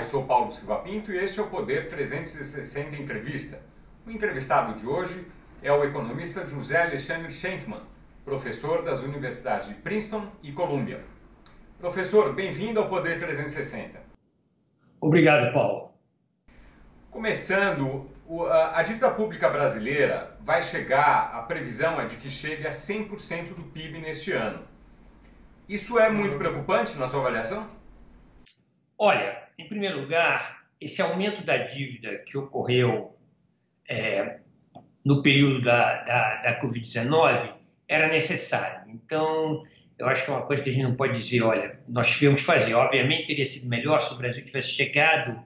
eu sou Paulo Silva Pinto e este é o Poder 360 Entrevista. O entrevistado de hoje é o economista José Alexandre Schenkman, professor das universidades de Princeton e Columbia. Professor, bem-vindo ao Poder 360. Obrigado, Paulo. Começando, a dívida pública brasileira vai chegar, a previsão é de que chegue a 100% do PIB neste ano. Isso é muito preocupante na sua avaliação? Olha, em primeiro lugar, esse aumento da dívida que ocorreu no período da Covid-19 era necessário. Então, eu acho que é uma coisa que a gente não pode dizer, olha, nós tivemos que fazer. Obviamente, teria sido melhor se o Brasil tivesse chegado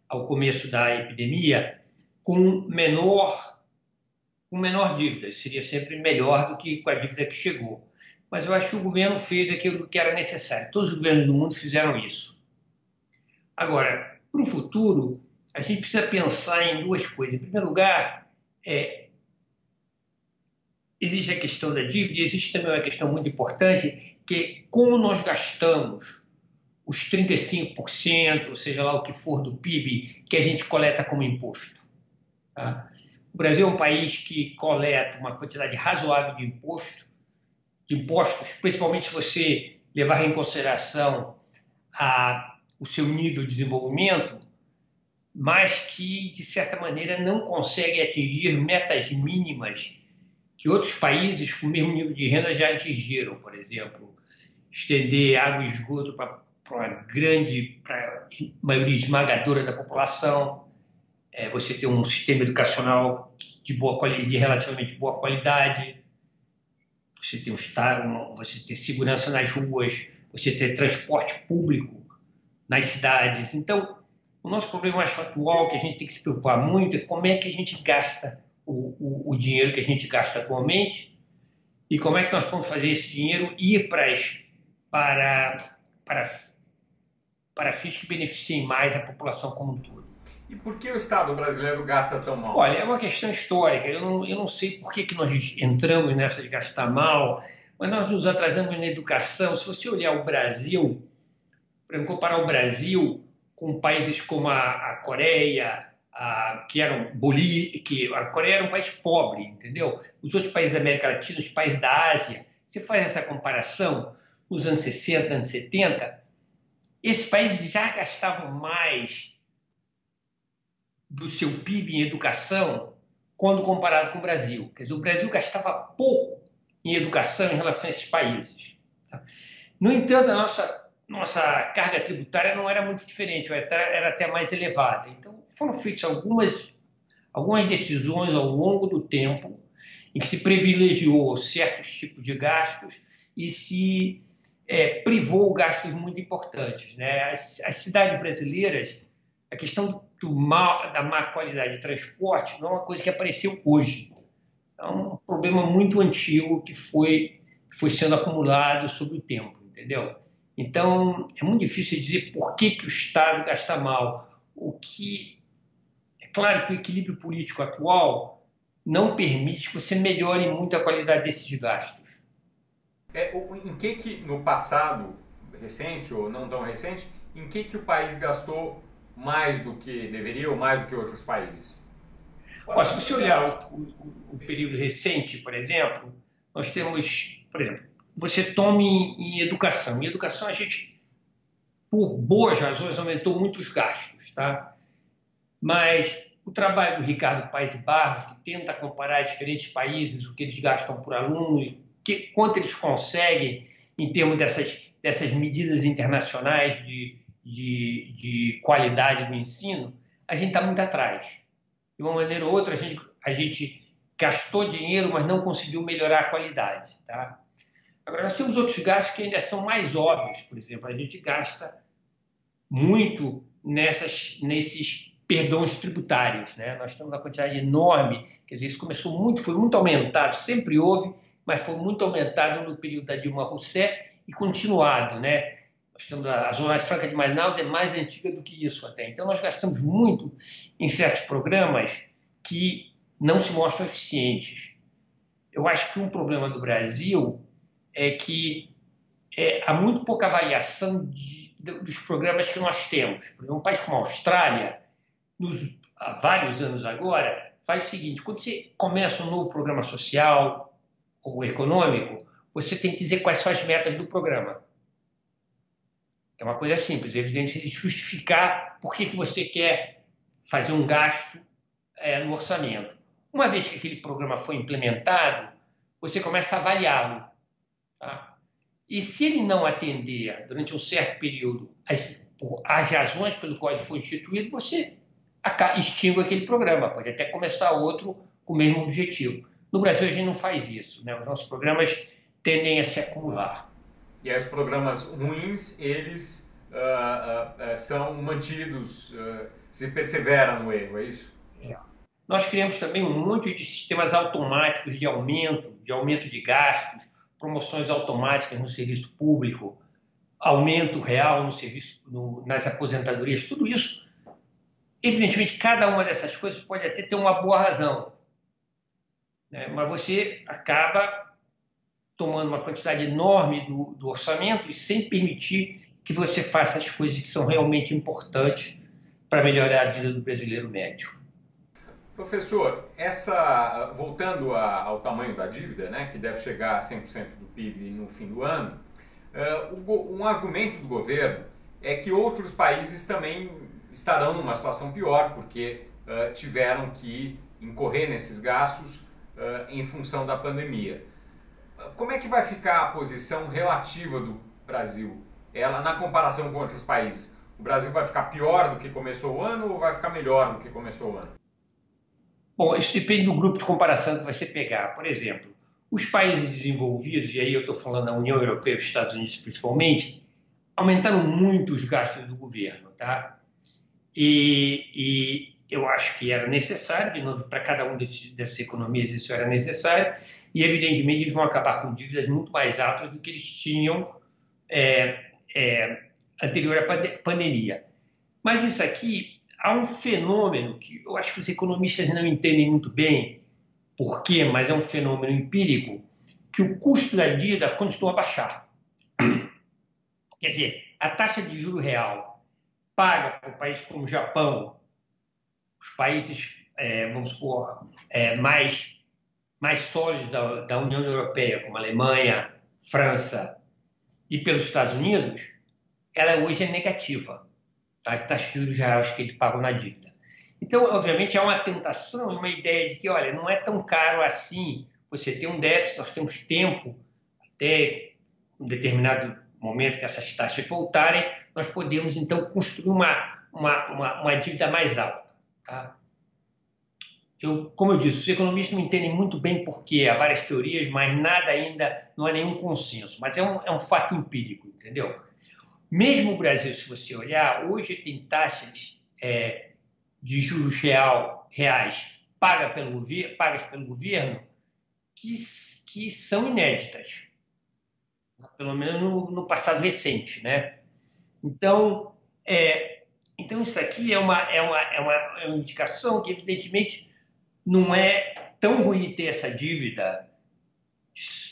ao começo da epidemia com menor dívida. Seria sempre melhor do que com a dívida que chegou. Mas eu acho que o governo fez aquilo que era necessário. Todos os governos do mundo fizeram isso. Agora, para o futuro, a gente precisa pensar em duas coisas. Em primeiro lugar, existe a questão da dívida e existe também uma questão muito importante, que é como nós gastamos os 35%, ou seja lá o que for do PIB, que a gente coleta como imposto. Tá? O Brasil é um país que coleta uma quantidade razoável de impostos, principalmente se você levar em consideração o seu nível de desenvolvimento, mas que, de certa maneira, não consegue atingir metas mínimas que outros países com o mesmo nível de renda já atingiram. Por exemplo, estender água e esgoto para a maioria esmagadora da população, você ter um sistema educacional de relativamente boa qualidade, você ter segurança nas ruas, você ter transporte público nas cidades. Então, o nosso problema mais atual que a gente tem que se preocupar muito é como é que a gente gasta o dinheiro que a gente gasta atualmente e como é que nós vamos fazer esse dinheiro ir para fins que beneficiem mais a população como um todo. E por que o Estado brasileiro gasta tão mal? Olha, é uma questão histórica. Eu não sei por que nós entramos nessa de gastar mal, mas nós nos atrasamos na educação. Se você olhar o Brasil, por exemplo, comparar o Brasil com países como a Coreia, a Coreia era um país pobre, entendeu? Os outros países da América Latina, os países da Ásia, você faz essa comparação nos anos 60, anos 70, esses países já gastavam mais do seu PIB em educação quando comparado com o Brasil. Quer dizer, o Brasil gastava pouco em educação em relação a esses países. Tá? No entanto, a nossa carga tributária não era muito diferente, era até mais elevada. Então, foram feitas algumas decisões ao longo do tempo em que se privilegiou certos tipos de gastos e se privou gastos muito importantes. Né? As cidades brasileiras, a questão da má qualidade de transporte não é uma coisa que apareceu hoje. É um problema muito antigo que foi sendo acumulado sobre o tempo, entendeu? Então, é muito difícil dizer por que o Estado gasta mal. É claro que o equilíbrio político atual não permite que você melhore muito a qualidade desses gastos. Em que no passado recente ou não tão recente, em que o país gastou mais do que deveria ou mais do que outros países? Se você olhar o período recente, por exemplo, nós temos, por exemplo, você tome em educação. Em educação, a gente, por boas razões, aumentou muito os gastos, tá? Mas o trabalho do Ricardo Paes e Barros, que tenta comparar diferentes países, o que eles gastam por aluno, quanto eles conseguem em termos dessas medidas internacionais de qualidade do ensino, a gente está muito atrás. De uma maneira ou outra, a gente gastou dinheiro, mas não conseguiu melhorar a qualidade. Tá? Agora, nós temos outros gastos que ainda são mais óbvios. Por exemplo, a gente gasta muito nesses perdões tributários. Né? Nós temos uma quantidade enorme, quer dizer, isso foi muito aumentado, sempre houve, mas foi muito aumentado no período da Dilma Rousseff e continuado, né? Nós temos a Zona Franca de Manaus é mais antiga do que isso até. Então, nós gastamos muito em certos programas que não se mostram eficientes. Eu acho que um problema do Brasil é que há muito pouca avaliação dos programas que nós temos. Por exemplo, um país como a Austrália, há vários anos agora, faz o seguinte: quando você começa um novo programa social ou econômico, você tem que dizer quais são as metas do programa. É uma coisa simples, é evidente, de justificar por que você quer fazer um gasto no orçamento. Uma vez que aquele programa foi implementado, você começa a avaliá-lo. Tá? E se ele não atender durante um certo período as razões pelo qual ele foi instituído, você extingue aquele programa, pode até começar outro com o mesmo objetivo. No Brasil, a gente não faz isso, né? Os nossos programas tendem a se acumular. E aí os programas ruins, eles são mantidos, se persevera no erro, é isso? Nós criamos também um monte de sistemas automáticos de aumento de gastos, promoções automáticas no serviço público, aumento real no serviço, nas aposentadorias, tudo isso. Evidentemente, cada uma dessas coisas pode até ter uma boa razão, né? Mas você acaba tomando uma quantidade enorme do orçamento e sem permitir que você faça as coisas que são realmente importantes para melhorar a vida do brasileiro médio. Professor, voltando ao tamanho da dívida, né, que deve chegar a 100% do PIB no fim do ano, um argumento do governo é que outros países também estarão numa situação pior, porque tiveram que incorrer nesses gastos em função da pandemia. Como é que vai ficar a posição relativa do Brasil? Ela, na comparação com outros países, o Brasil vai ficar pior do que começou o ano ou vai ficar melhor do que começou o ano? Bom, isso depende do grupo de comparação que você pegar. Por exemplo, os países desenvolvidos, e aí eu estou falando da União Europeia e dos Estados Unidos principalmente, aumentaram muito os gastos do governo, tá? E eu acho que era necessário, de novo, para cada uma dessas economias isso era necessário, e evidentemente eles vão acabar com dívidas muito mais altas do que eles tinham anterior à pandemia. Mas isso aqui, há um fenômeno que eu acho que os economistas não entendem muito bem por quê, mas é um fenômeno empírico, que o custo da dívida continua a baixar. Quer dizer, a taxa de juro real paga por países como o Japão, os países, vamos supor, mais sólidos da União Europeia, como a Alemanha, França e pelos Estados Unidos, ela hoje é negativa, tá? A taxa de juros reais que eles pagam na dívida. Então, obviamente, há uma tentação, uma ideia de que, olha, não é tão caro assim você ter um déficit, nós temos tempo até um determinado momento que essas taxas voltarem, nós podemos, então, construir uma dívida mais alta. Tá? Como eu disse, os economistas não entendem muito bem por quê, há várias teorias, mas nada ainda, não há nenhum consenso. Mas é um fato empírico, entendeu? Mesmo o Brasil, se você olhar, hoje tem taxas de juros reais pagas pelo governo que são inéditas, pelo menos no passado recente, né? Então isso aqui é uma indicação que, evidentemente, não é tão ruim ter essa dívida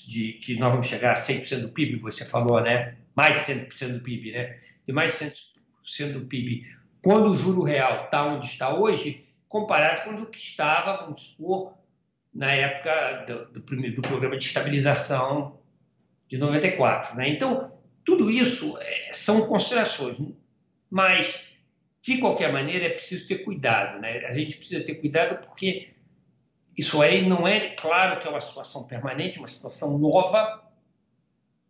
de que nós vamos chegar a 100% do PIB, você falou, né? Mais de 100% do PIB, né? De mais de 100% do PIB. Quando o juro real está onde está hoje, comparado com o que estava, vamos supor, na época do programa de estabilização de 94. Né? Então, tudo isso são considerações, mas, de qualquer maneira, é preciso ter cuidado. Né? A gente precisa ter cuidado porque isso aí não é claro que é uma situação permanente, uma situação nova,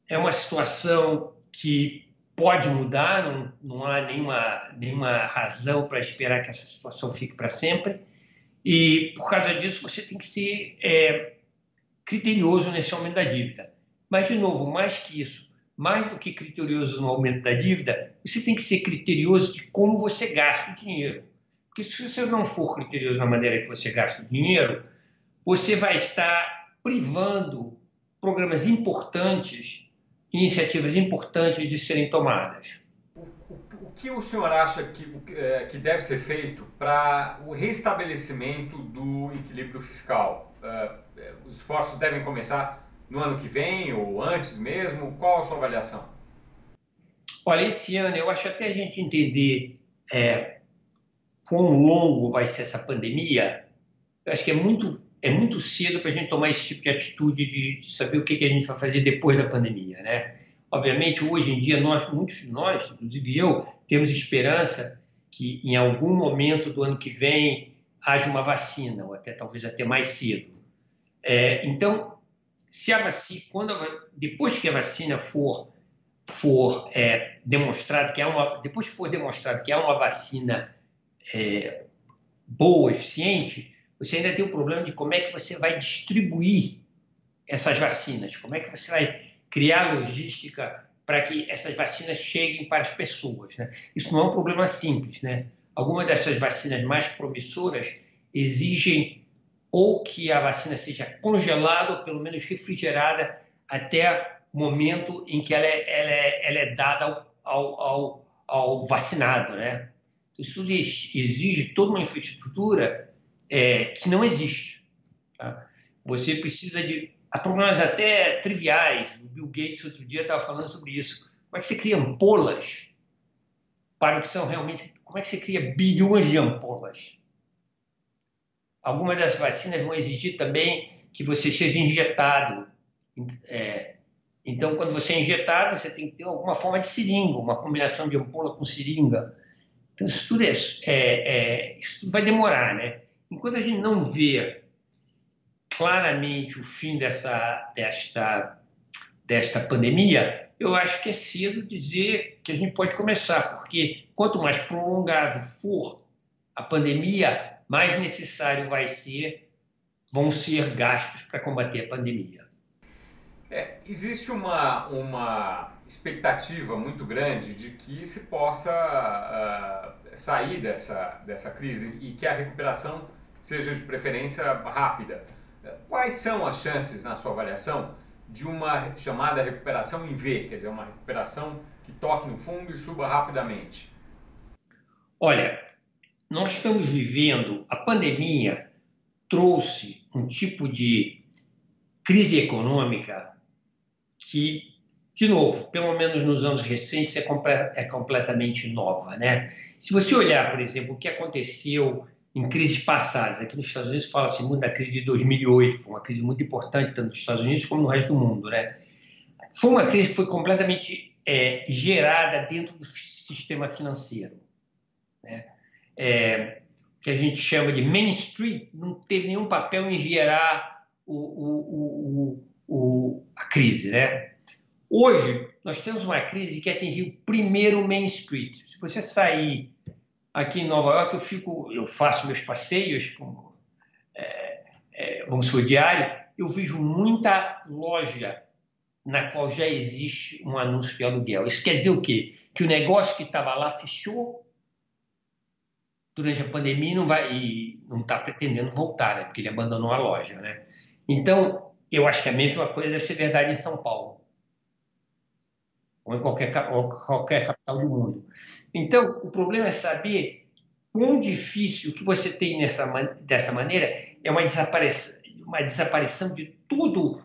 é uma situação que pode mudar, não há nenhuma razão para esperar que essa situação fique para sempre, e por causa disso você tem que ser criterioso nesse aumento da dívida. Mas, de novo, mais que isso, mais do que criterioso no aumento da dívida, você tem que ser criterioso de como você gasta o dinheiro. Porque se você não for criterioso na maneira que você gasta o dinheiro, você vai estar privando programas importantes, iniciativas importantes de serem tomadas. O que o senhor acha que deve ser feito para o restabelecimento do equilíbrio fiscal? Os esforços devem começar no ano que vem ou antes mesmo? Qual a sua avaliação? Olha, esse ano eu acho até a gente entender quão longo vai ser essa pandemia, eu acho que é muito cedo para a gente tomar esse tipo de atitude de saber o que a gente vai fazer depois da pandemia, né? Obviamente, hoje em dia, muitos de nós, inclusive eu, temos esperança que em algum momento do ano que vem haja uma vacina, ou até talvez até mais cedo. Então, se a vacina, depois que a vacina for demonstrado que depois que for demonstrado que há uma vacina boa, eficiente, você ainda tem o problema de como é que você vai distribuir essas vacinas, como é que você vai criar logística para que essas vacinas cheguem para as pessoas, né? Isso não é um problema simples, né? Algumas dessas vacinas mais promissoras exigem ou que a vacina seja congelada ou pelo menos refrigerada até o momento em que ela é dada ao vacinado, né? Isso tudo exige toda uma infraestrutura que não existe. Tá? Você precisa de... Há problemas até triviais. O Bill Gates, outro dia, estava falando sobre isso. Como é que você cria ampolas para o que são realmente... Como é que você cria bilhões de ampolas? Algumas das vacinas vão exigir também que você seja injetado. Então, quando você é injetado, você tem que ter alguma forma de seringa, uma combinação de ampola com seringa. Então, isso tudo, isso tudo vai demorar, né? Enquanto a gente não vê claramente o fim desta pandemia, eu acho que é cedo dizer que a gente pode começar, porque quanto mais prolongado for a pandemia, mais necessário vão ser gastos para combater a pandemia. Existe uma expectativa muito grande de que se possa sair dessa crise e que a recuperação seja de preferência rápida. Quais são as chances, na sua avaliação, de uma chamada recuperação em V, quer dizer, uma recuperação que toque no fundo e suba rapidamente? Olha, nós estamos vivendo, a pandemia trouxe um tipo de crise econômica que, de novo, pelo menos nos anos recentes, é completamente nova, né? Se você olhar, por exemplo, o que aconteceu em crises passadas, aqui nos Estados Unidos fala-se muito da crise de 2008, foi uma crise muito importante, tanto nos Estados Unidos como no resto do mundo, né? Foi uma crise que foi completamente gerada dentro do sistema financeiro, né? Que a gente chama de Main Street, não teve nenhum papel em gerar a crise, né? Hoje, nós temos uma crise que atingiu primeiro Main Street. Se você sair aqui em Nova York, eu faço meus passeios, vamos supor, diário, eu vejo muita loja na qual já existe um anúncio de aluguel. Isso quer dizer o quê? Que o negócio que estava lá fechou durante a pandemia e não está pretendendo voltar, né? Porque ele abandonou a loja, né? Então, eu acho que a mesma coisa deve ser verdade em São Paulo, ou em qualquer capital do mundo. Então, o problema é saber quão difícil o que você tem dessa maneira é uma desaparição de tudo.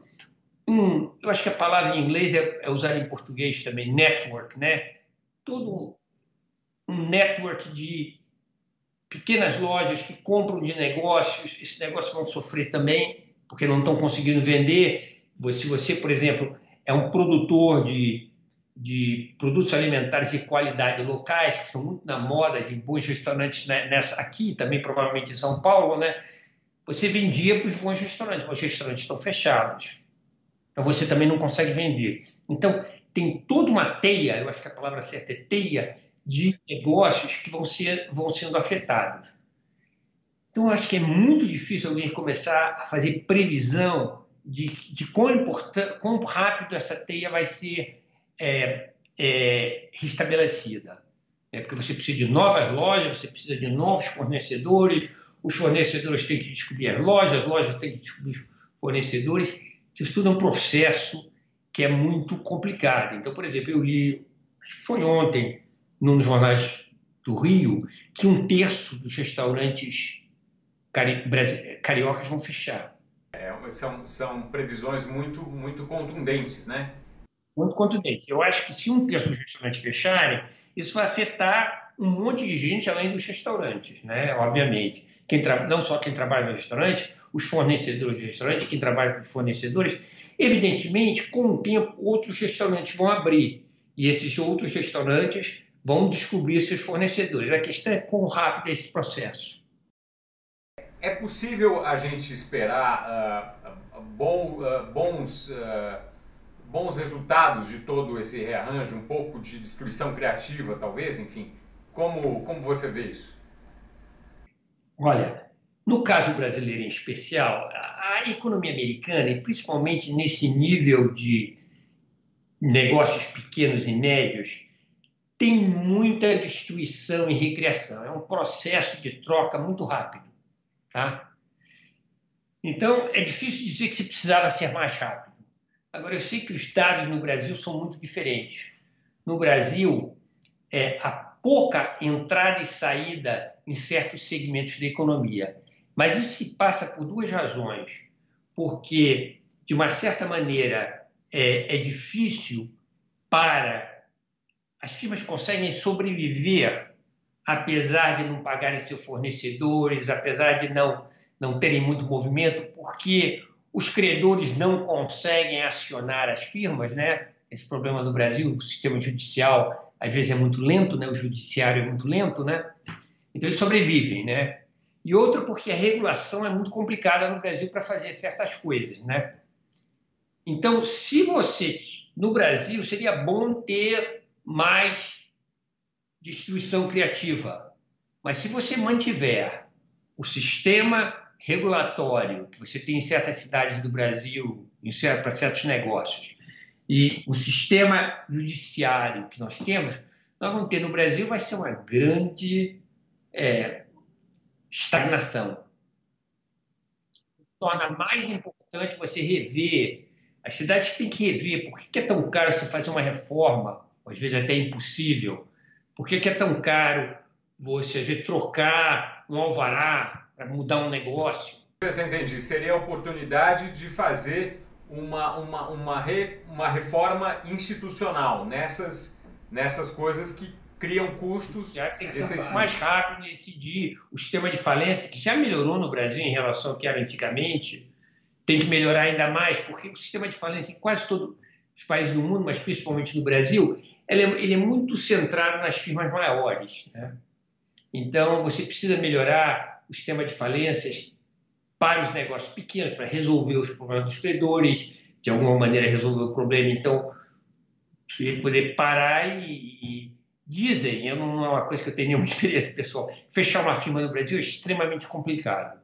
Eu acho que a palavra em inglês é usada em português também, network, né? Todo um network de pequenas lojas que compram de negócios, esses negócios vão sofrer também, porque não estão conseguindo vender. Se você, por exemplo, é um produtor de produtos alimentares de qualidade locais, que são muito na moda, de bons restaurantes aqui, também provavelmente em São Paulo, né? Você vendia para os bons restaurantes, mas os restaurantes estão fechados. Então você também não consegue vender. Então tem toda uma teia, eu acho que a palavra certa é teia, de negócios que vão sendo afetados. Então, eu acho que é muito difícil alguém começar a fazer previsão de quão rápido essa teia vai ser restabelecida. Porque você precisa de novas lojas, você precisa de novos fornecedores, os fornecedores têm que descobrir as lojas têm que descobrir os fornecedores. Isso tudo é um processo que é muito complicado. Então, por exemplo, eu li, acho que foi ontem, num dos jornais do Rio, que 1/3 dos restaurantes cariocas vão fechar. São previsões muito, muito contundentes, né? muito contundentes. Eu acho que se um terço dos restaurantes fecharem, isso vai afetar um monte de gente além dos restaurantes, né? Obviamente. Não só quem trabalha no restaurante, os fornecedores de restaurante, quem trabalha com os fornecedores. Evidentemente, com o tempo, outros restaurantes vão abrir e esses outros restaurantes vão descobrir seus fornecedores. A questão é quão rápido é esse processo. É possível a gente esperar bons resultados de todo esse rearranjo, um pouco de destruição criativa, talvez, enfim? Como você vê isso? Olha, no caso brasileiro em especial, a economia americana, e principalmente nesse nível de negócios pequenos e médios, tem muita destruição e recriação. É um processo de troca muito rápido, tá? Então, é difícil dizer que se precisava ser mais rápido. Agora, eu sei que os dados no Brasil são muito diferentes. No Brasil, há pouca entrada e saída em certos segmentos da economia. Mas isso se passa por duas razões. Porque, de uma certa maneira, é difícil para... As firmas conseguem sobreviver apesar de não pagarem seus fornecedores, apesar de não terem muito movimento, porque os credores não conseguem acionar as firmas, né? Esse problema no Brasil, o sistema judicial às vezes é muito lento, né? O judiciário é muito lento, né? Então eles sobrevivem, né? E outra porque a regulação é muito complicada no Brasil para fazer certas coisas, né? Então, se você, no Brasil, seria bom ter mais destruição criativa, mas se você mantiver o sistema regulatório que você tem em certas cidades do Brasil, para certos negócios, e o sistema judiciário que nós temos, nós vamos ter no Brasil, vai ser uma grande estagnação. Se torna mais importante você rever. As cidades têm que rever por que é tão caro você fazer uma reforma, às vezes até impossível. Por que é tão caro você, às vezes, trocar um alvará para mudar um negócio? Eu entendi. Seria a oportunidade de fazer uma reforma institucional nessas coisas que criam custos Já tem que ser excessivos. mais rápido decidir. O sistema de falência, que já melhorou no Brasil em relação ao que era antigamente, tem que melhorar ainda mais, porque o sistema de falência em quase todos os países do mundo, mas principalmente no Brasil, ele é muito centrado nas firmas maiores, né? Então, você precisa melhorar o sistema de falências para os negócios pequenos, para resolver os problemas dos credores, de alguma maneira resolver o problema. Então, o sujeito poder parar e dizem, não é uma coisa que eu tenho nenhuma experiência pessoal, fechar uma firma no Brasil é extremamente complicado.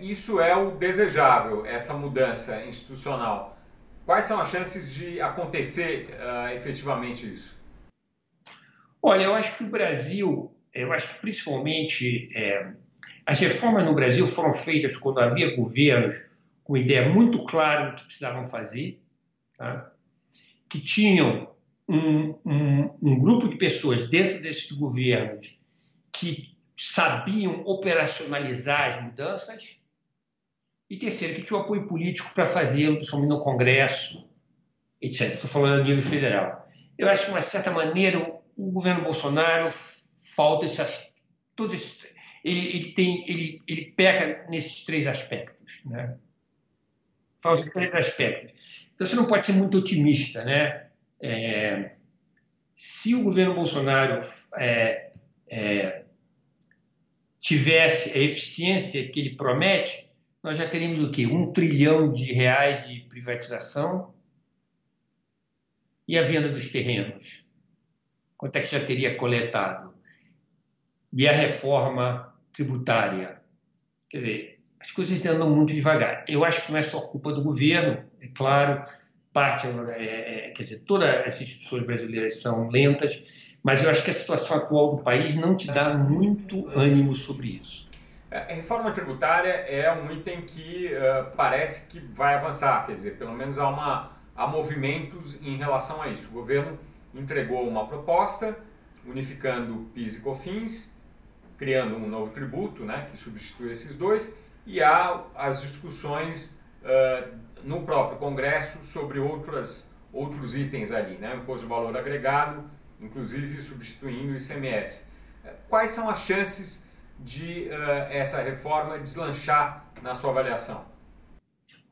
Isso é o desejável, essa mudança institucional. Quais são as chances de acontecer efetivamente isso? Olha, eu acho que o Brasil, eu acho que principalmente as reformas no Brasil foram feitas quando havia governos com ideia muito clara do que precisavam fazer, tá? Que tinham um grupo de pessoas dentro desses governos que sabiam operacionalizar as mudanças, e terceiro, que tinha o apoio político para fazê-lo, principalmente no Congresso, etc. Estou falando a nível federal. Eu acho que, de uma certa maneira, o governo Bolsonaro falta ele peca nesses três aspectos, né? Falta esses três aspectos. Então, você não pode ser muito otimista, né? Se o governo Bolsonaro tivesse a eficiência que ele promete, nós já teríamos o quê? R$1 trilhão de privatização e a venda dos terrenos. Quanto é que já teria coletado? E a reforma tributária? Quer dizer, as coisas andam muito devagar. Eu acho que não é só culpa do governo, é claro, quer dizer, todas as instituições brasileiras são lentas, mas eu acho que a situação atual do país não te dá muito ânimo sobre isso. A reforma tributária é um item que parece que vai avançar, quer dizer, pelo menos há movimentos em relação a isso. O governo entregou uma proposta unificando PIS e COFINS, criando um novo tributo, né, que substitui esses dois, e há as discussões no próprio Congresso sobre outras outros itens ali, né? Imposto de valor agregado, inclusive substituindo o ICMS. Quais são as chances de essa reforma deslanchar na sua avaliação?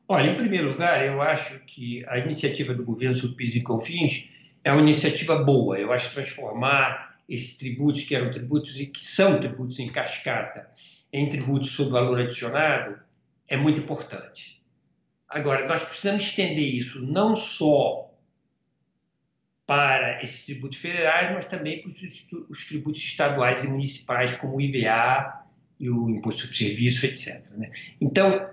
Olha, em primeiro lugar, eu acho que a iniciativa do governo sobre PIS e COFINS é uma iniciativa boa. Eu acho que transformar esses tributos, que eram tributos e que são tributos em cascata, em tributos sobre valor adicionado, é muito importante. Agora, nós precisamos estender isso não só para esses tributos federais, mas também para os tributos estaduais e municipais, como o IVA e o Imposto sobre Serviço, etc., né? Então,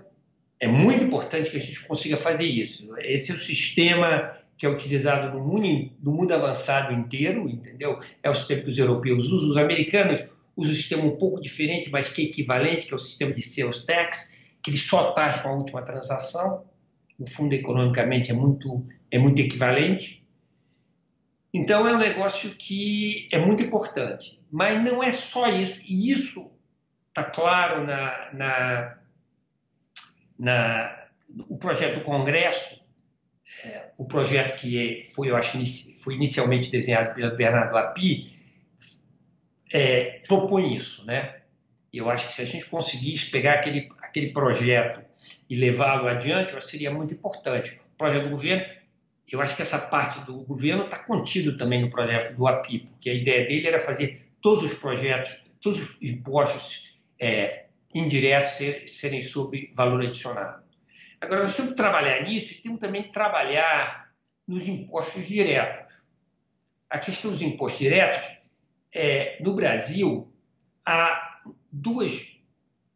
é muito importante que a gente consiga fazer isso. Esse é o sistema que é utilizado no mundo avançado inteiro, entendeu? É o sistema que os europeus usam. Os americanos usam um sistema um pouco diferente, mas que é equivalente, que é o sistema de sales tax, que eles só taxam a última transação. No fundo, economicamente, é muito equivalente. Então, é um negócio que é muito importante. Mas não é só isso. E isso está claro o projeto do Congresso, o projeto que foi, eu acho, foi inicialmente desenhado pelo Bernardo Api, propõe isso, né? Eu acho que se a gente conseguisse pegar aquele projeto e levá-lo adiante, eu acho que seria muito importante. O projeto do governo, eu acho que essa parte do governo está contido também no projeto do Api, porque a ideia dele era fazer todos os projetos, todos os impostos indiretos serem sobre valor adicionado. Agora, nós temos que trabalhar nisso e temos também que trabalhar nos impostos diretos. A questão dos impostos diretos, no Brasil,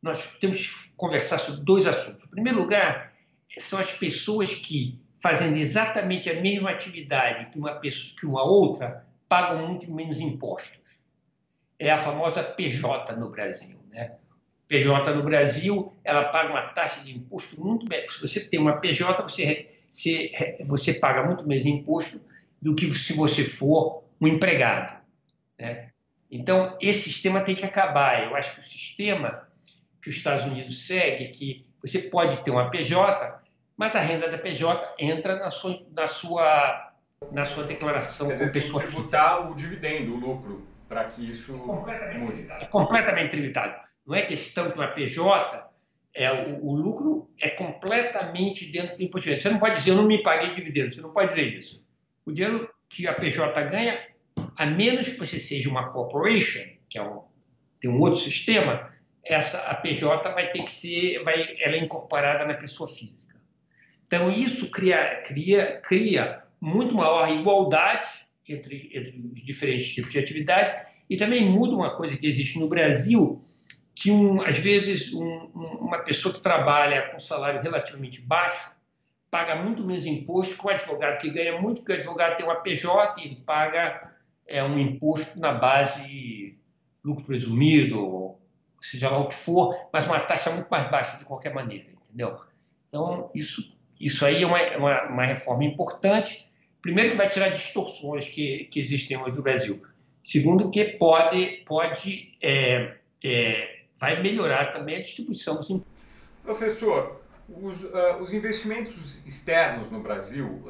nós temos que conversar sobre dois assuntos. Em primeiro lugar, são as pessoas que, fazendo exatamente a mesma atividade que uma outra, pagam muito menos impostos. É a famosa PJ no Brasil, né? PJ no Brasil, ela paga uma taxa de imposto muito bem. Se você tem uma PJ, você paga muito menos imposto do que se você for um empregado, né? Então, esse sistema tem que acabar. Eu acho que o sistema que os Estados Unidos segue é que você pode ter uma PJ, mas a renda da PJ entra na sua declaração. Quer dizer, tem que tributar o dividendo, o lucro, para que isso mude. É completamente tributado. Não é questão que uma PJ, o lucro é completamente dentro do imposto de renda. Você não pode dizer, eu não me paguei dividendo, você não pode dizer isso. O dinheiro que a PJ ganha, a menos que você seja uma corporation, que tem um outro sistema, a PJ vai ter que ser, ela é incorporada na pessoa física. Então, isso cria muito maior igualdade entre os diferentes tipos de atividade e também muda uma coisa que existe no Brasil, que às vezes uma pessoa que trabalha com salário relativamente baixo paga muito menos imposto que o advogado que ganha muito, porque o advogado tem uma PJ e ele paga um imposto na base lucro presumido, seja lá o que for, mas uma taxa muito mais baixa de qualquer maneira, entendeu? Então, isso aí é uma reforma importante. Primeiro, que vai tirar distorções que existem hoje no Brasil. Segundo, que vai melhorar também a distribuição dos impostos. Professor, os investimentos externos no Brasil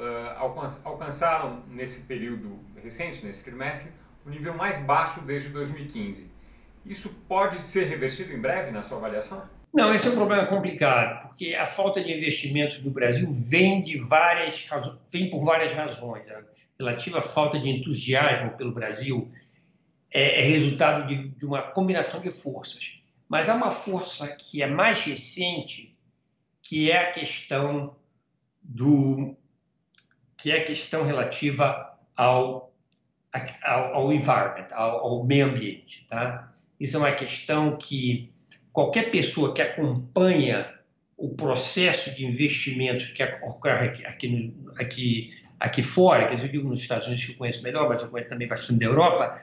alcançaram, nesse período recente, nesse trimestre, o nível mais baixo desde 2015. Isso pode ser revertido em breve, na sua avaliação? Não, esse é um problema complicado, porque a falta de investimentos no Brasil vem por várias razões. A relativa falta de entusiasmo pelo Brasil é resultado de uma combinação de forças. Mas há uma força que é mais recente, que é a questão relativa ao environment, ao meio ambiente, tá? Isso é uma questão que qualquer pessoa que acompanha o processo de investimentos que ocorre aqui fora, quer dizer, eu digo nos Estados Unidos que eu conheço melhor, mas eu conheço também bastante da Europa,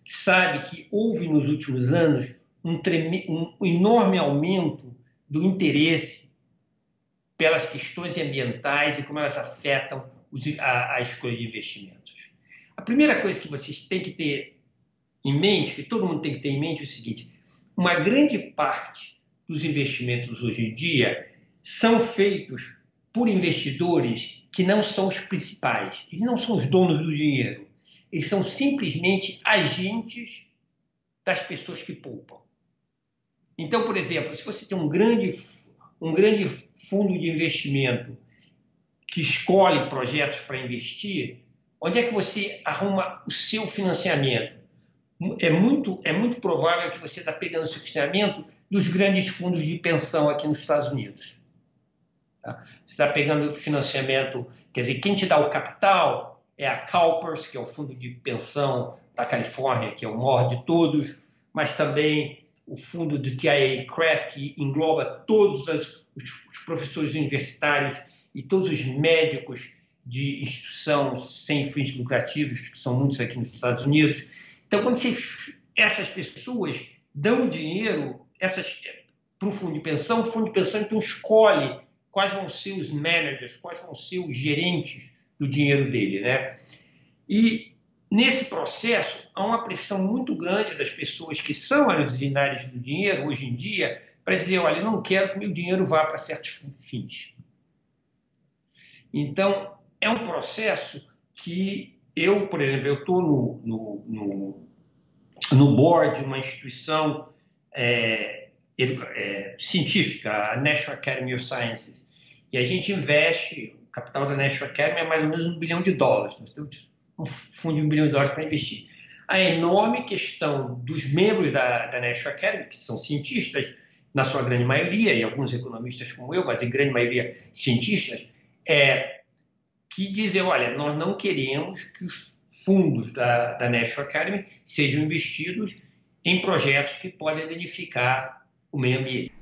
sabe que houve nos últimos anos um enorme aumento do interesse pelas questões ambientais e como elas afetam a escolha de investimentos. A primeira coisa que vocês têm que ter em mente, que todo mundo tem que ter em mente, é o seguinte: uma grande parte dos investimentos hoje em dia são feitos por investidores que não são os principais. Eles não são os donos do dinheiro. Eles são simplesmente agentes das pessoas que poupam. Então, por exemplo, se você tem um grande fundo de investimento que escolhe projetos para investir, onde é que você arruma o seu financiamento? É muito provável que você está pegando o seu financiamento dos grandes fundos de pensão aqui nos Estados Unidos. Tá? Você está pegando financiamento, quer dizer, quem te dá o capital é a CalPERS, que é o fundo de pensão da Califórnia, que é o maior de todos, mas também o fundo do TIAA-CREF, que engloba todos os professores universitários e todos os médicos de instituição sem fins lucrativos, que são muitos aqui nos Estados Unidos. Então, quando essas pessoas dão dinheiro para o fundo de pensão, o fundo de pensão então escolhe quais vão ser os managers, quais vão ser os gerentes do dinheiro dele, né? E nesse processo há uma pressão muito grande das pessoas que são originárias do dinheiro hoje em dia para dizer, olha, eu não quero que meu dinheiro vá para certos fins. Então, é um processo que eu, por exemplo, eu estou no board de uma instituição científica, a National Academy of Sciences, e a gente investe, o capital da National Academy é mais ou menos $1 bilhão. Nós temos um fundo de $1 bilhão para investir. A enorme questão dos membros da National Academy, que são cientistas, na sua grande maioria, e alguns economistas como eu, mas em grande maioria cientistas, que dizem, olha, nós não queremos que os fundos da National Academy sejam investidos em projetos que podem danificar o meio ambiente.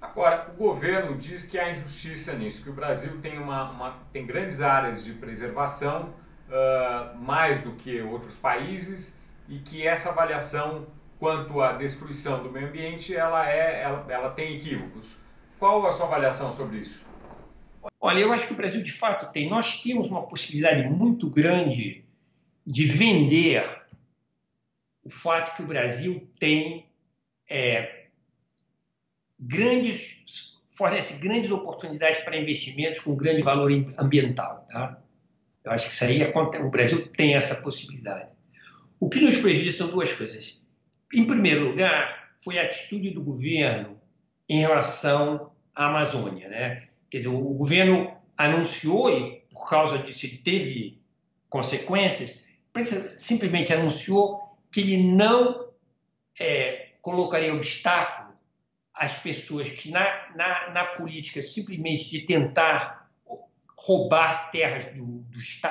Agora, o governo diz que há injustiça nisso, que o Brasil tem grandes áreas de preservação, mais do que outros países, e que essa avaliação quanto à destruição do meio ambiente, ela tem equívocos. Qual a sua avaliação sobre isso? Olha, eu acho que o Brasil, de fato, tem. Nós temos uma possibilidade muito grande de vender o fato que o Brasil tem fornece grandes oportunidades para investimentos com grande valor ambiental. Tá? Eu acho que isso aí o Brasil tem essa possibilidade. O que nos prejudica são duas coisas. Em primeiro lugar, foi a atitude do governo em relação à Amazônia, né? Quer dizer, o governo anunciou, e por causa disso ele teve consequências, simplesmente anunciou que ele não colocaria obstáculo às pessoas que na política simplesmente de tentar roubar terras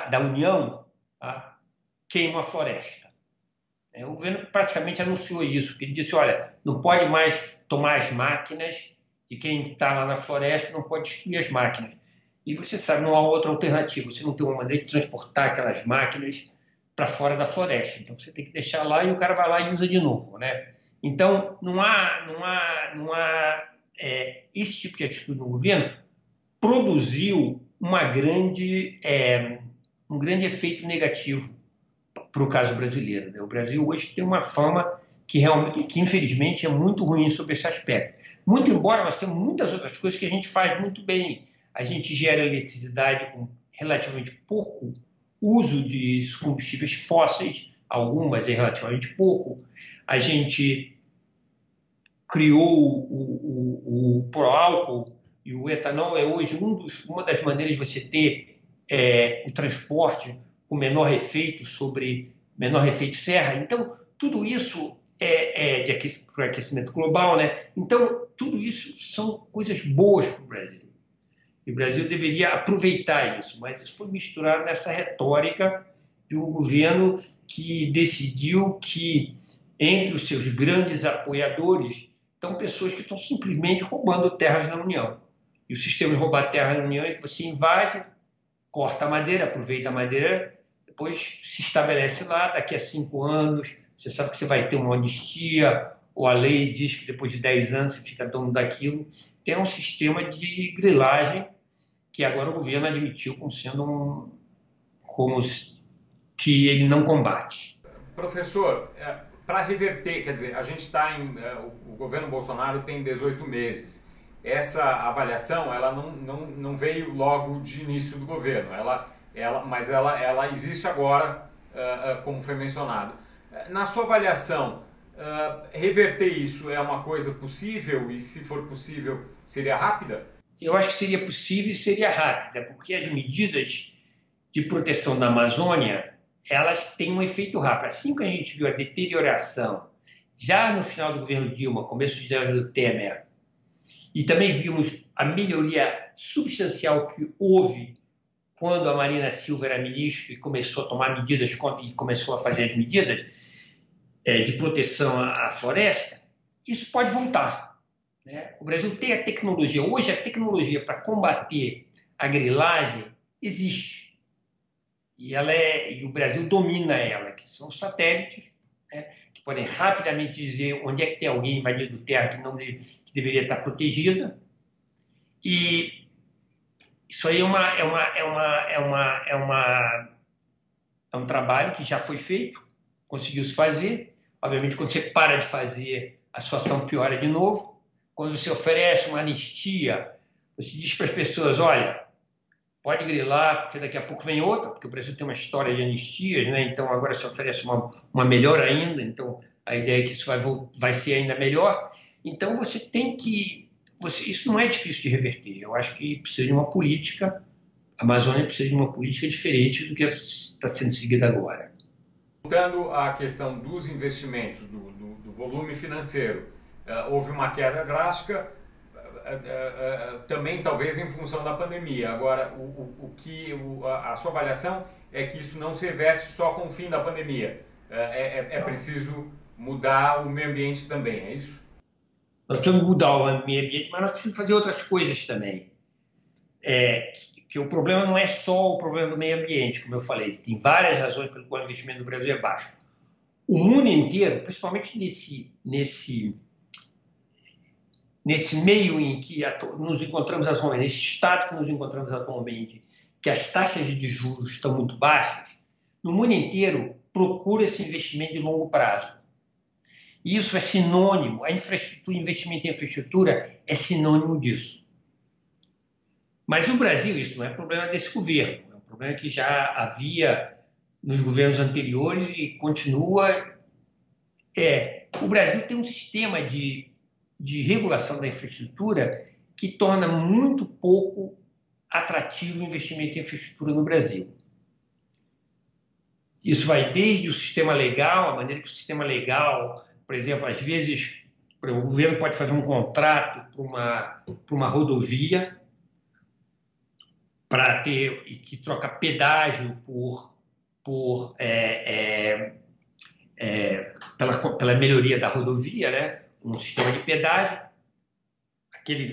da União, tá? Queimam a floresta. O governo praticamente anunciou isso, que ele disse, olha, não pode mais tomar as máquinas e quem está lá na floresta não pode destruir as máquinas. E você sabe, não há outra alternativa, você não tem uma maneira de transportar aquelas máquinas para fora da floresta. Então você tem que deixar lá e o cara vai lá e usa de novo, né? Então não há esse tipo de atitude no governo produziu um grande efeito negativo para o caso brasileiro, né? O Brasil hoje tem uma fama que infelizmente é muito ruim sobre esse aspecto. Muito embora nós temos muitas outras coisas que a gente faz muito bem. A gente gera eletricidade com relativamente pouco uso de combustíveis fósseis, algumas é relativamente pouco. A gente criou o pró-álcool e o etanol é hoje uma das maneiras de você ter o transporte com menor efeito serra. Então, tudo isso para aquecimento global, né? Então, tudo isso são coisas boas para o Brasil. E o Brasil deveria aproveitar isso, mas isso foi misturado nessa retórica de um governo que decidiu que, entre os seus grandes apoiadores, estão pessoas que estão simplesmente roubando terras na União. E o sistema de roubar terra na União é que você invade, corta a madeira, aproveita a madeira, depois se estabelece lá, daqui a 5 anos, você sabe que você vai ter uma anistia, ou a lei diz que depois de 10 anos você fica dono daquilo. Tem um sistema de grilagem que agora o governo admitiu como sendo que ele não combate. Professor, para reverter, quer dizer, a gente está o governo Bolsonaro tem 18 meses. essa avaliação ela não veio logo de início do governo, mas ela existe agora, como foi mencionado. Na sua avaliação, reverter isso é uma coisa possível e, se for possível, seria rápida? Eu acho que seria possível e seria rápida, porque as medidas de proteção da Amazônia, elas têm um efeito rápido. Assim que a gente viu a deterioração, já no final do governo Dilma, começo de do Temer, e também vimos a melhoria substancial que houve quando a Marina Silva era ministra e começou a tomar medidas e começou a fazer as medidas de proteção à floresta, isso pode voltar, né? O Brasil tem a tecnologia. Hoje, a tecnologia para combater a grilagem existe. E o Brasil domina ela, que são satélites, né, que podem rapidamente dizer onde é que tem alguém invadindo terra que deveria estar protegida. E isso aí é um trabalho que já foi feito, conseguiu-se fazer. Obviamente, quando você para de fazer, a situação piora de novo. Quando você oferece uma anistia, você diz para as pessoas, olha, pode grilar, porque daqui a pouco vem outra, porque o Brasil tem uma história de anistias, né? Então agora se oferece uma melhor ainda, então a ideia é que isso vai ser ainda melhor. Então você tem que... isso não é difícil de reverter. Eu acho que precisa de uma política, a Amazônia precisa de uma política diferente do que está sendo seguida agora. Voltando à questão dos investimentos, do volume financeiro, houve uma queda drástica, também talvez em função da pandemia. Agora, a sua avaliação é que isso não se reverte só com o fim da pandemia. É preciso mudar o meio ambiente também, é isso? Nós temos que mudar o meio ambiente, mas nós precisamos fazer outras coisas também. Que o problema não é só o problema do meio ambiente, como eu falei, tem várias razões pelo qual o investimento do Brasil é baixo. O mundo inteiro, principalmente nesse meio em que nos encontramos atualmente, nesse estado que nos encontramos atualmente, que as taxas de juros estão muito baixas, no mundo inteiro procura esse investimento de longo prazo. E isso é sinônimo, o investimento em infraestrutura é sinônimo disso. Mas no Brasil isso não é problema desse governo, é um problema que já havia nos governos anteriores e continua. O Brasil tem um sistema de regulação da infraestrutura que torna muito pouco atrativo o investimento em infraestrutura no Brasil. Isso vai desde o sistema legal, a maneira que o sistema legal, por exemplo, às vezes o governo pode fazer um contrato para uma rodovia que troca pedágio pela melhoria da rodovia, né? Um sistema de pedágio,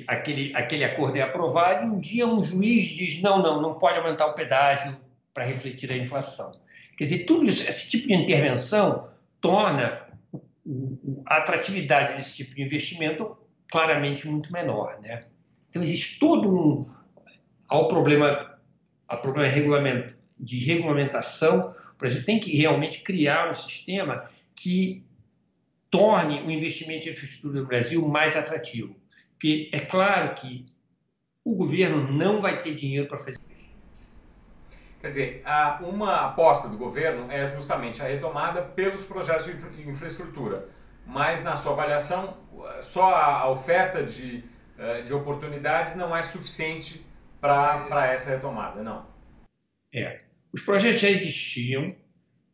aquele acordo é aprovado e um dia um juiz diz não pode aumentar o pedágio para refletir a inflação. Quer dizer, tudo isso, esse tipo de intervenção torna a atratividade desse tipo de investimento claramente muito menor, né? Então existe todo ao problema de regulamentação. O Brasil tem que realmente criar um sistema que torne o investimento em infraestrutura no Brasil mais atrativo. Porque é claro que o governo não vai ter dinheiro para fazer isso. Quer dizer, uma aposta do governo é justamente a retomada pelos projetos de infraestrutura. Mas, na sua avaliação, só a oferta de oportunidades não é suficiente para essa retomada, não? Os projetos já existiam.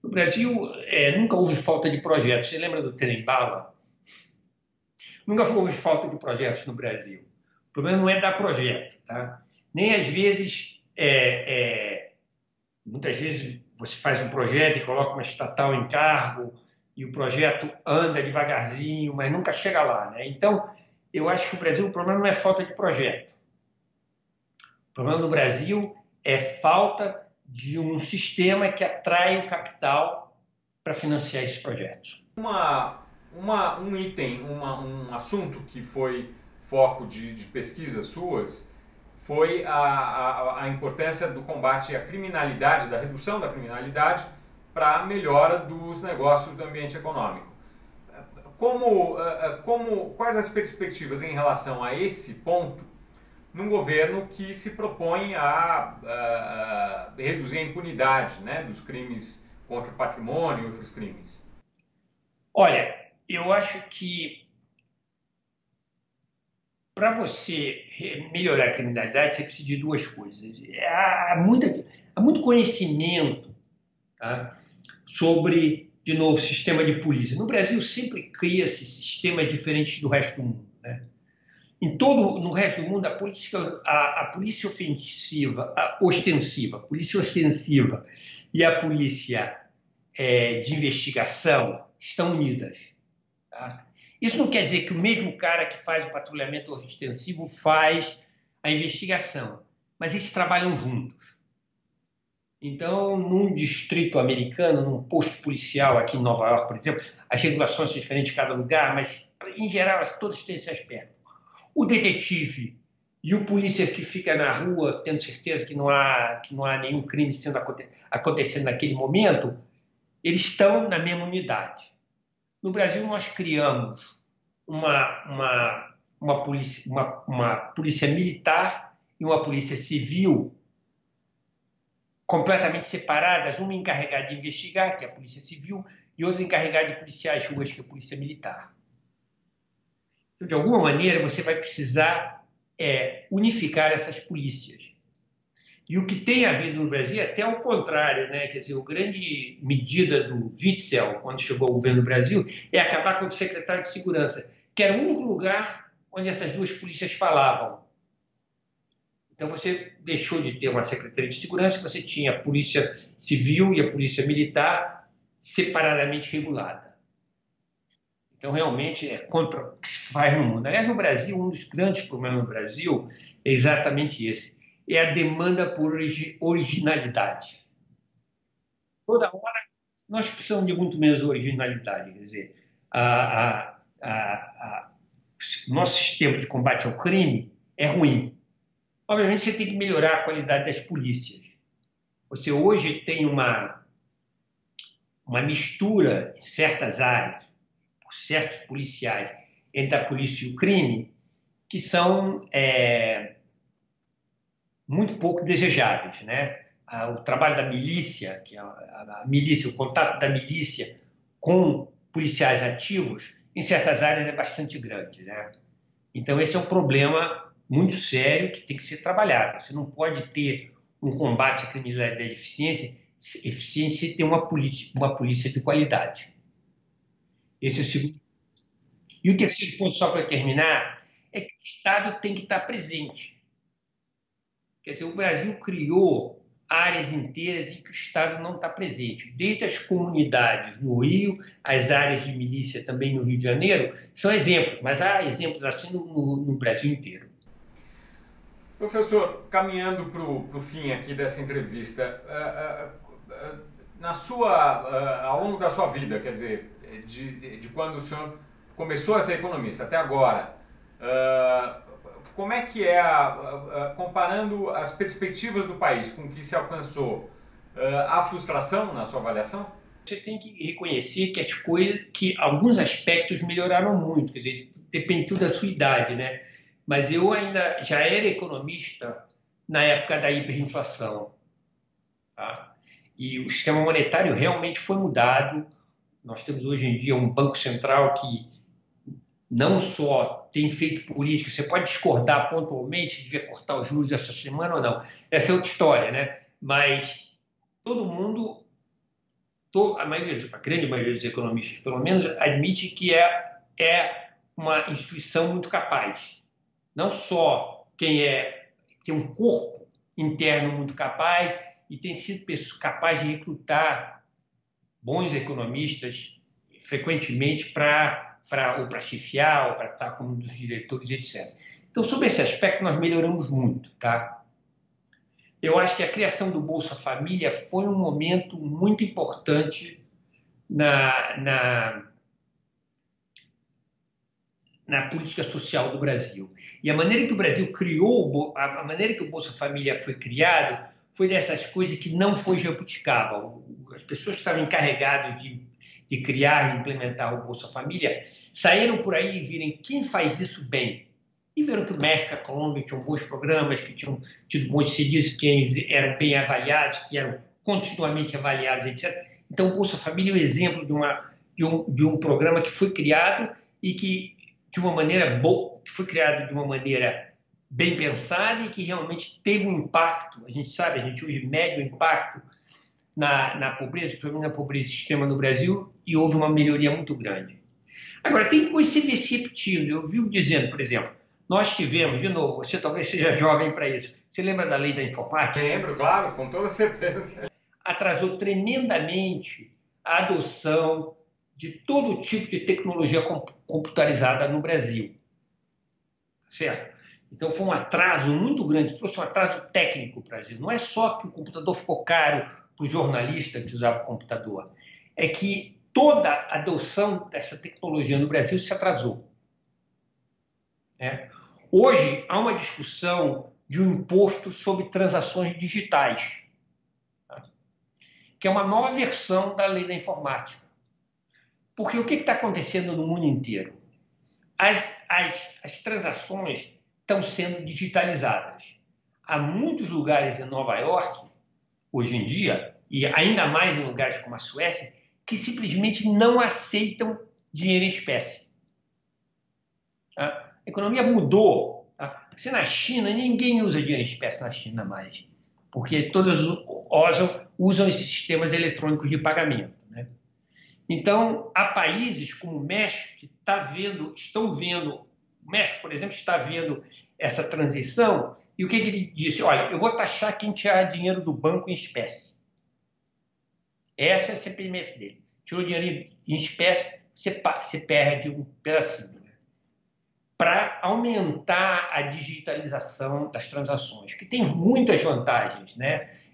No Brasil, nunca houve falta de projetos. Você lembra do Trem-Bala? Nunca houve falta de projetos no Brasil. O problema não é dar projeto, tá? Nem às vezes, muitas vezes você faz um projeto e coloca uma estatal em cargo e o projeto anda devagarzinho, mas nunca chega lá, né? Então, eu acho que o Brasil, o problema não é falta de projeto. O problema do Brasil é falta de um sistema que atrai o capital para financiar esses projetos. Um item, um assunto que foi foco de pesquisas suas foi a importância do combate à criminalidade, da redução da criminalidade para a melhora dos negócios do ambiente econômico. Quais as perspectivas em relação a esse ponto num governo que se propõe a reduzir a impunidade, né, dos crimes contra o patrimônio e outros crimes? Olha, eu acho que para você melhorar a criminalidade, você precisa de duas coisas. Há muito conhecimento, tá, sobre, de novo, sistema de polícia. No Brasil sempre cria-se sistemas diferentes do resto do mundo, né? No resto do mundo, a polícia ofensiva, a polícia ostensiva e a polícia de investigação estão unidas, tá? Isso não quer dizer que o mesmo cara que faz o patrulhamento ostensivo faz a investigação, mas eles trabalham juntos. Então, num distrito americano, num posto policial aqui em Nova York, por exemplo, as regulações são diferentes em cada lugar, mas, em geral, todos têm esse aspecto. O detetive e o polícia que fica na rua, tendo certeza que não há nenhum crime acontecendo naquele momento, eles estão na mesma unidade. No Brasil, nós criamos uma polícia militar e uma polícia civil completamente separadas, uma encarregada de investigar, que é a polícia civil, e outra encarregada de policiar as ruas, que é a polícia militar. Então, de alguma maneira, você vai precisar unificar essas polícias. E o que tem havido no Brasil é até o contrário, né? Quer dizer, a grande medida do Witzel, quando chegou ao governo do Brasil, é acabar com o secretário de Segurança, que era o único lugar onde essas duas polícias falavam. Então, você deixou de ter uma Secretaria de Segurança, você tinha a Polícia Civil e a Polícia Militar separadamente regulada. Então, realmente, é contra o que se faz no mundo. Aliás, no Brasil, um dos grandes problemas no Brasil é exatamente esse. É a demanda por originalidade. Toda hora, nós precisamos de muito menos originalidade. Quer dizer, nosso sistema de combate ao crime é ruim. Obviamente, você tem que melhorar a qualidade das polícias. Você hoje tem uma mistura em certas áreas, por certos policiais, entre a polícia e o crime, que são muito pouco desejáveis, né? O trabalho da milícia, que é a milícia, o contato da milícia com policiais ativos, em certas áreas é bastante grande, né? Então, esse é um problema muito sério que tem que ser trabalhado. Você não pode ter um combate à criminalidade eficiente e ter uma polícia de qualidade. Esse é o segundo. E o terceiro ponto, só para terminar, é que o Estado tem que estar presente. Quer dizer, o Brasil criou áreas inteiras em que o Estado não está presente. Desde as comunidades no Rio, as áreas de milícia também no Rio de Janeiro, são exemplos, mas há exemplos assim no Brasil inteiro. Professor, caminhando para o fim aqui dessa entrevista, ao longo da sua vida, quer dizer, de quando o senhor começou a ser economista até agora, como é que é, comparando as perspectivas do país com o que se alcançou, há frustração na sua avaliação? Você tem que reconhecer que alguns aspectos melhoraram muito, quer dizer, depende tudo da sua idade, né? Mas eu ainda já era economista na época da hiperinflação, tá? E o sistema monetário realmente foi mudado. Nós temos hoje em dia um Banco Central que não só tem feito política, você pode discordar pontualmente se devia cortar os juros essa semana ou não. Essa é outra história, né? Mas todo mundo, a grande maioria dos economistas, pelo menos, admite que é uma instituição muito capaz. Não só quem tem um corpo interno muito capaz e tem sido capaz de recrutar bons economistas frequentemente para chefiar, ou para estar como um dos diretores, etc. Então, sobre esse aspecto, nós melhoramos muito, tá? Eu acho que a criação do Bolsa Família foi um momento muito importante na política social do Brasil. E a maneira que o Brasil criou, a maneira que o Bolsa Família foi criado, foi dessas coisas que não foi jabuticaba. As pessoas que estavam encarregadas de criar e implementar o Bolsa Família saíram por aí e virem quem faz isso bem. E viram que o México e a Colômbia tinham bons programas, que tinham tido bons serviços, que eram bem avaliados, que eram continuamente avaliados, etc. Então, o Bolsa Família é um exemplo de um programa que foi criado e que, de uma maneira boa, que foi criado de uma maneira bem pensada e que realmente teve um impacto. A gente sabe, a gente hoje mede o impacto na pobreza, principalmente na pobreza extrema no Brasil, e houve uma melhoria muito grande. Agora, tem coisa que se repetindo. Eu vi dizendo, por exemplo, nós tivemos, de novo, você talvez seja jovem para isso, você lembra da lei da informática? Lembro, claro, com toda certeza. Atrasou tremendamente a adoção de todo tipo de tecnologia computarizada no Brasil. Certo? Então foi um atraso muito grande, trouxe um atraso técnico para o Brasil. Não é só que o computador ficou caro para o jornalista que usava o computador, é que toda a adoção dessa tecnologia no Brasil se atrasou. Hoje há uma discussão de um imposto sobre transações digitais, que é uma nova versão da lei da informática. Porque o que está acontecendo no mundo inteiro? As transações estão sendo digitalizadas. Há muitos lugares em Nova York, hoje em dia, e ainda mais em lugares como a Suécia, que simplesmente não aceitam dinheiro em espécie. A economia mudou. Se na China, ninguém usa dinheiro em espécie na China mais, porque todas usam esses sistemas eletrônicos de pagamento. Então, há países como o México que estão vendo, o México, por exemplo, está vendo essa transição, e o que ele disse? Olha, eu vou taxar quem tirar dinheiro do banco em espécie. Essa é a CPMF dele. Tirou dinheiro em espécie, você perde um pedacinho. Para aumentar a digitalização das transações, que tem muitas vantagens,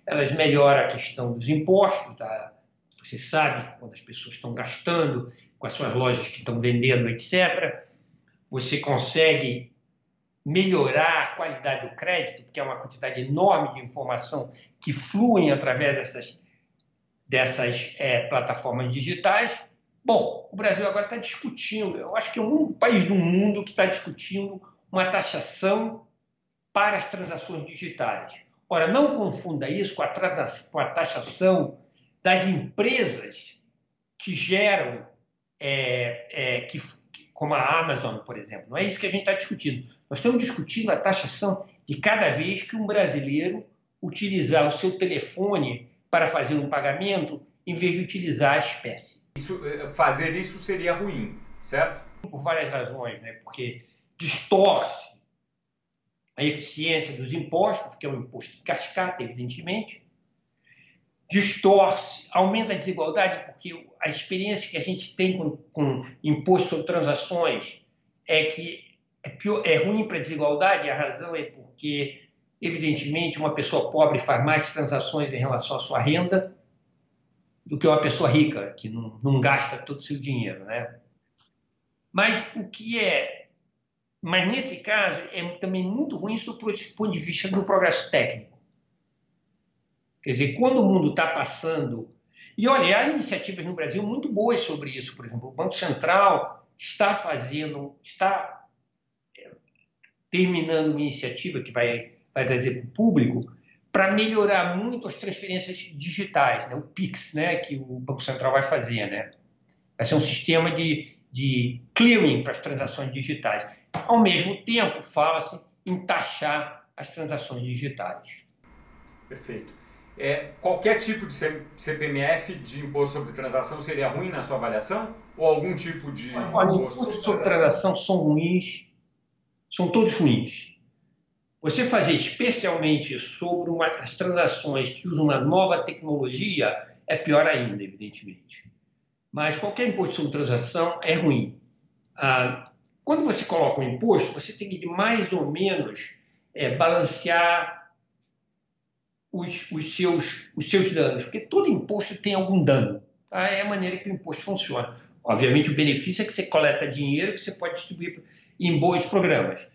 Elas melhoram a questão dos impostos, você sabe, quando as pessoas estão gastando com as suas lojas que estão vendendo, etc., você consegue melhorar a qualidade do crédito, porque é uma quantidade enorme de informação que fluem através dessas plataformas digitais. Bom, o Brasil agora está discutindo, eu acho que é o único país do mundo que está discutindo uma taxação para as transações digitais. Ora, não confunda isso com a taxação das empresas que geram, como a Amazon, por exemplo. Não é isso que a gente está discutindo. Nós estamos discutindo a taxação de cada vez que um brasileiro utilizar o seu telefone para fazer um pagamento, em vez de utilizar a espécie. Fazer isso seria ruim, certo? Por várias razões, porque distorce a eficiência dos impostos, porque é um imposto de cascata, evidentemente, distorce, aumenta a desigualdade, porque a experiência que a gente tem com imposto sobre transações é que é ruim para a desigualdade, e a razão é porque, evidentemente, uma pessoa pobre faz mais transações em relação à sua renda do que uma pessoa rica, que não gasta todo o seu dinheiro. Mas nesse caso, é também muito ruim isso do ponto de vista do progresso técnico. Quer dizer, quando o mundo está passando... E olha, há iniciativas no Brasil muito boas sobre isso. Por exemplo, o Banco Central está terminando uma iniciativa que vai trazer para o público para melhorar muito as transferências digitais, o PIX, que o Banco Central vai fazer. Vai ser um sistema de clearing para as transações digitais. Ao mesmo tempo, fala-se em taxar as transações digitais. Perfeito. Qualquer tipo de CPMF, de imposto sobre transação, seria ruim na sua avaliação? Ou algum tipo de... Olha, impostos sobre transação são ruins, são todos ruins. Você fazer especialmente sobre as transações que usam uma nova tecnologia é pior ainda, evidentemente. Mas qualquer imposto sobre transação é ruim. Quando você coloca um imposto, você tem que mais ou menos balancear os seus danos, porque todo imposto tem algum dano. É a maneira que o imposto funciona. Obviamente, o benefício é que você coleta dinheiro que você pode distribuir em bons programas.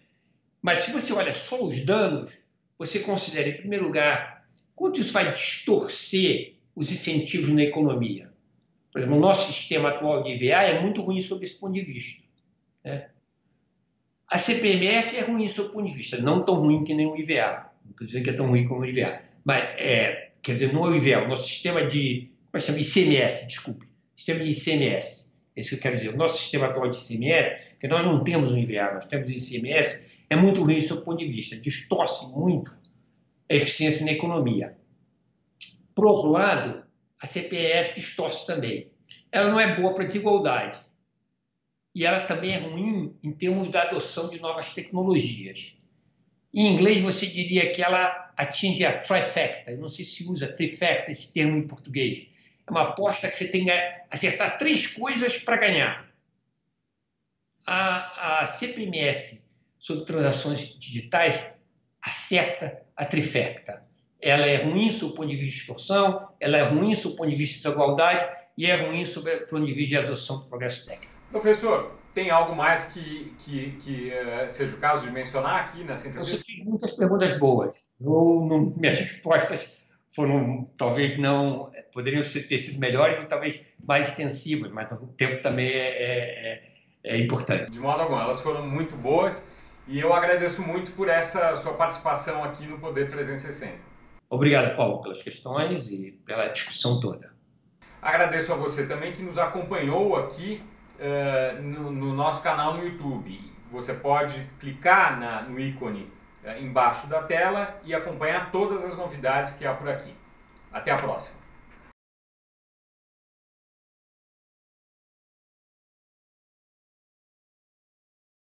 Mas se você olha só os danos, você considera, em primeiro lugar, quanto isso vai distorcer os incentivos na economia. Por exemplo, o nosso sistema atual de IVA é muito ruim sob esse ponto de vista. né? A CPMF é ruim do seu ponto de vista, não tão ruim que nem o IVA. Não estou dizendo que é tão ruim como o IVA. Mas, quer dizer, não é o IVA, o nosso sistema de... Como é que chama? ICMS, desculpe. Sistema de ICMS. É isso que eu quero dizer. O nosso sistema atual de ICMS, que nós não temos um IVA, nós temos o ICMS, é muito ruim do seu ponto de vista. Distorce muito a eficiência na economia. Por outro lado, a CPMF distorce também. Ela não é boa para a desigualdade. E ela também é ruim em termos da adoção de novas tecnologias. Em inglês, você diria que ela atinge a trifecta. Eu não sei se usa trifecta, esse termo em português. É uma aposta que você tem que acertar 3 coisas para ganhar. A CPMF, sobre transações digitais, acerta a trifecta. Ela é ruim do ponto de vista de distorção, ela é ruim do ponto de vista de desigualdade e é ruim do ponto de vista de adoção do progresso técnico. Professor, tem algo mais que seja o caso de mencionar aqui nessa entrevista? Você fez muitas perguntas boas. Minhas respostas foram, talvez não, poderiam ter sido melhores e talvez mais extensivas, mas o tempo também é importante. De modo algum, elas foram muito boas e eu agradeço muito por essa sua participação aqui no Poder 360. Obrigado, Paulo, pelas questões e pela discussão toda. Agradeço a você também que nos acompanhou aqui no nosso canal no YouTube. Você pode clicar no ícone embaixo da tela e acompanhar todas as novidades que há por aqui. Até a próxima!